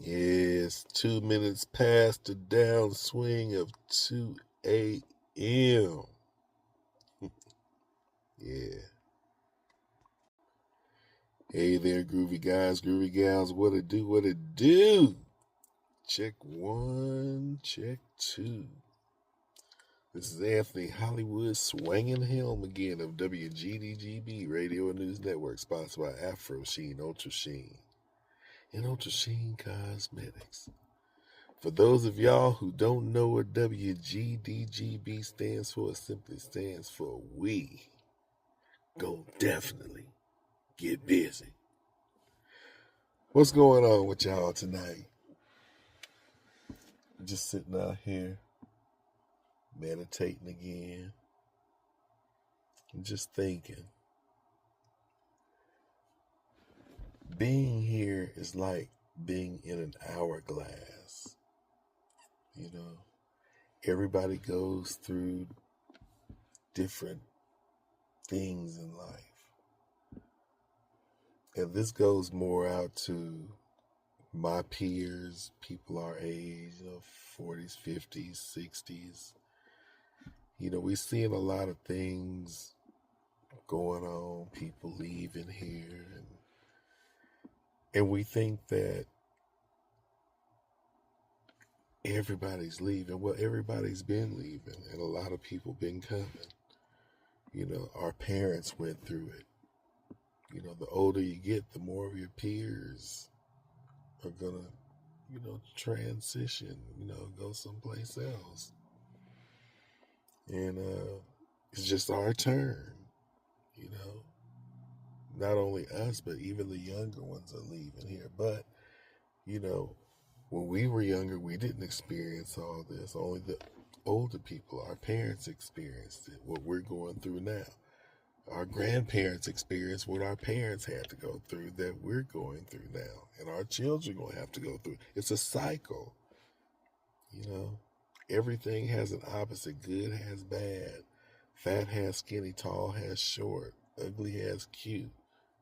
Yes, 2 minutes past the downswing of 2 a.m. Yeah. Hey there, groovy guys, groovy gals. What it do, what it do? Check one, check two. This is Anthony Hollywood swinging helm again of W.G.D.G.B Radio and News Network, sponsored by Afro Sheen, Ultra Sheen, and Ultra Sheen Cosmetics. For those of y'all who don't know what W.G.D.G.B stands for, it simply stands for we gon' definitely get busy. What's going on with y'all tonight? Just sitting out here meditating again and just thinking. Being here is like being in an hourglass. You know, everybody goes through different things in life. And this goes more out to my peers, people our age, 40s, 50s, 60s. We're seeing a lot of things going on, people leaving here, and we think that everybody's leaving. Well, everybody's been leaving, and a lot of people been coming. Our parents went through it. The older you get, the more of your peers are gonna, transition, go someplace else. And it's just our turn, Not only us, but even the younger ones are leaving here. But, when we were younger, we didn't experience all this. Only the older people, our parents, experienced it, what we're going through now. Our grandparents experienced what our parents had to go through that we're going through now. And our children are going to have to go through. It's a cycle. Everything has an opposite. Good has bad. Fat has skinny. Tall has short. Ugly has cute.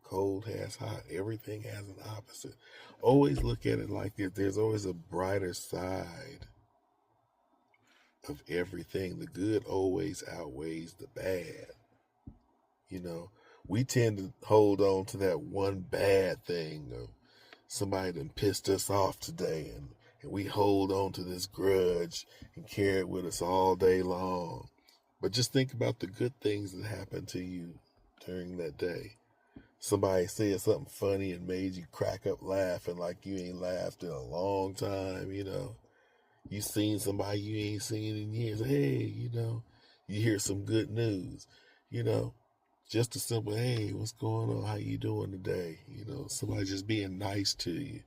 Cold has hot. Everything has an opposite. Always look at it like this. There's always a brighter side of everything. The good always outweighs the bad. We tend to hold on to that one bad thing of somebody that pissed us off today, and we hold on to this grudge and carry it with us all day long. But just think about the good things that happened to you during that day. Somebody said something funny and made you crack up laughing like you ain't laughed in a long time, You seen somebody you ain't seen in years. Hey, you hear some good news, Just a simple, hey, what's going on? How you doing today? Somebody just being nice to you.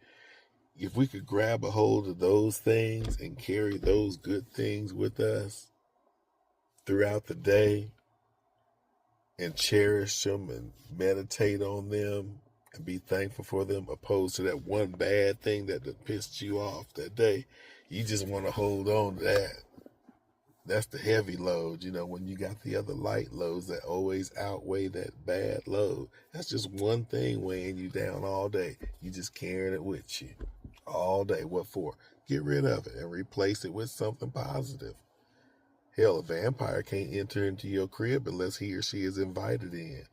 If we could grab a hold of those things and carry those good things with us throughout the day and cherish them and meditate on them and be thankful for them, opposed to that one bad thing that pissed you off that day, you just want to hold on to that. That's the heavy load, when you got the other light loads that always outweigh that bad load. That's just one thing weighing you down all day. You just carrying it with you all day. What for? Get rid of it and replace it with something positive. Hell, a vampire can't enter into your crib unless he or she is invited in.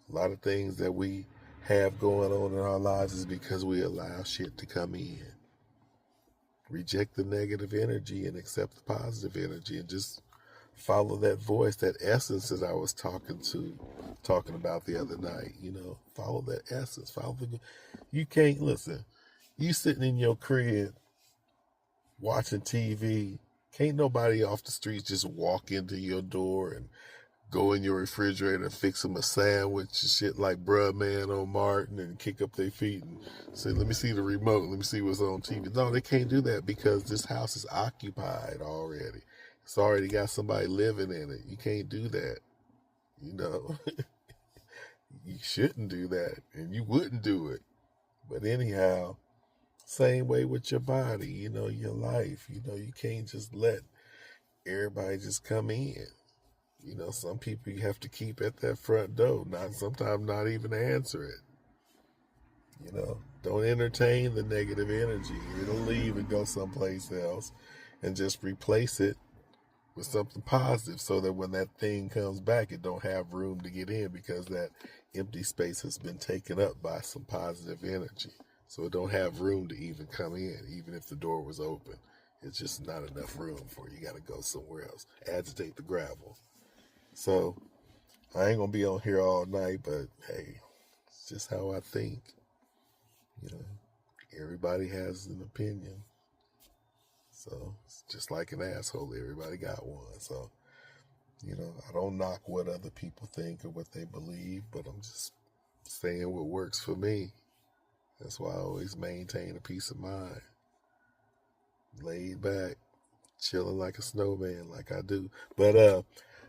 A lot of things that we have going on in our lives is because we allow shit to come in. Reject the negative energy and accept the positive energy, and just follow that voice, that essence that I was talking about the other night. Follow that essence. You can't listen. You sitting in your crib watching TV. Can't nobody off the streets just walk into your door and go in your refrigerator and fix them a sandwich and shit like Bruh Man on Martin and kick up their feet and say, let me see the remote, let me see what's on TV. No, they can't do that because this house is occupied already. It's already got somebody living in it. You can't do that. You shouldn't do that, and you wouldn't do it. But anyhow, same way with your body, your life. You can't just let everybody just come in. Some people you have to keep at that front door, sometimes not even answer it. Don't entertain the negative energy. It'll leave and go someplace else, and just replace it with something positive, so that when that thing comes back, it don't have room to get in, because that empty space has been taken up by some positive energy. So it don't have room to even come in, even if the door was open. It's just not enough room for it. You got to go somewhere else. Agitate the gravel. So I ain't gonna be on here all night, but hey, it's just how I think. You know, everybody has an opinion. So it's just like an asshole. Everybody got one. So, I don't knock what other people think or what they believe, but I'm just saying what works for me. That's why I always maintain a peace of mind. Laid back, chilling like a snowman, like I do. But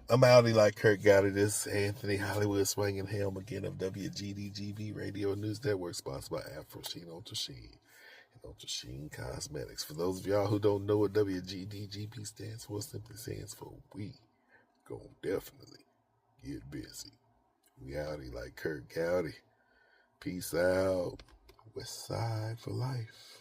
I'm outie like Kurt got it. This Anthony Hollywood swinging helm again of W.G.D.G.B Radio News Network, sponsored by Afro Sheen on Sheen and Sheen Cosmetics. For those of y'all who don't know what W.G.D.G.B stands for, it simply stands for We Gon' Definitely Get Busy. We outie like Kurt Gowdy. Peace out. West Side for life.